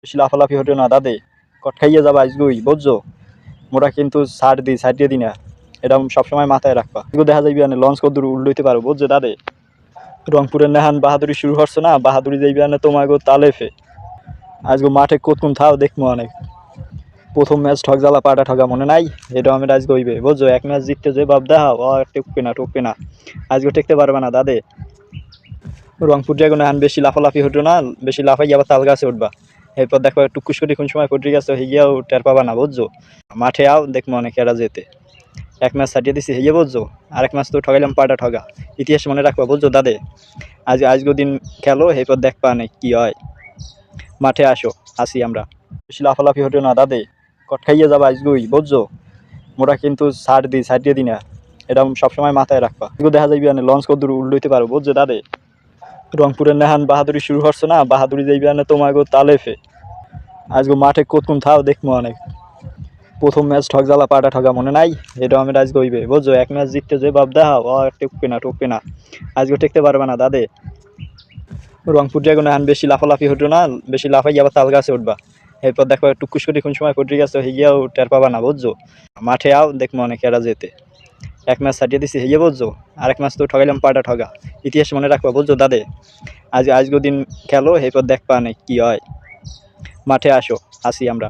বেশি লাফালাফি হতো না দাদে, কট খাইয়ে যাবা আজগুই বুঝছো। মোরা কিন্তু ছাড় দিয়ে দিই না, এটা সবসময় মাথায় রাখবা। এগুলো দেখা যাইবি না লঞ্চ কত দূর উল্লইতে পারো বুঝছো দাদে। রংপুরের নেহান বাহাদুরি শুরু হচ্ছে না, বাহাদুরি যাইবি না তোমাকে তালেফে। আজকে মাঠে কতক্ষণ থাও দেখবো অনেক। প্রথম ম্যাচ ঠক জ্বালা পাটা ঠগা মনে নাই, এটা আমি আজকে হইবে বুঝছো। এক ম্যাচ জিততে যে বাপ দেখাও টেকবে না আজকে টেকতে পারবে না দাদে। রংপুর ড্রাগন এখন বেশি লাফালাফি হতো না, বেশি লাফাই আবার তাল গাছে উঠবা। এরপর দেখো টুকুস করে কোন সময় পড়ে গেছে হিয়াও টের পাবা না বুঝছো। মাঠে আও দেখবো অনেক এরা যেতে। এক ম্যাচ ছাড়িয়ে দিছি হিয়ে বুঝছো, আরেক ম্যাচ তো ঠগাইলাম পাটা ঠগা। ইতিহাস মনে রাখবা বুঝছো দাদে। আজকে দিন খেলো, এরপর দেখবা অনেক কি হয়। মাঠে আসো, আসি আমরা। বেশি লাফালাফি হতো না দাদে, কট খাইয়ে যাবা আজগুই বুঝছো। মোরা কিন্তু ছাড় দিয়ে দিই না, এটা সবসময় মাথায় রাখবা। এগুলো দেখা যাইবি না লঞ্চ কত দূর উল্লইতে পারো বুঝছো দাদে। রংপুরের নেহান বাহাদুরি শুরু হচ্ছে না, বাহাদুরি যাইবি না তোমাকে তালেফে। আজকে মাঠে কতক্ষণ থাও দেখবো অনেক। প্রথম ম্যাচ ঠক জ্বালা পাটা ঠগা মনে নাই, এটা আমি আজকে হইবে বুঝছো। এক ম্যাচ জিততে যে বাপ দেখাও টেকবে না আজকে টেকতে পারবে না দাদে। রংপুর ড্রাগন এখন বেশি লাফালাফি হতো না, বেশি লাফাই আবার তাল গাছে উঠবা। এরপর দেখো টুকুস করে কোন সময় পড়ে গেছে হিয়াও টের পাবা না বুঝছো। মাঠে আও দেখবো অনেক এরা যেতে। এক ম্যাচ ছাড়িয়ে দিছি হিয়ে বুঝছো, আরেক ম্যাচ তো ঠগাইলাম পাটা ঠগা। ইতিহাস মনে রাখবা বুঝছো দাদে। আজকে দিন খেলো, এরপর দেখবা অনেক কি হয়। মাঠে আসো, আসি আমরা।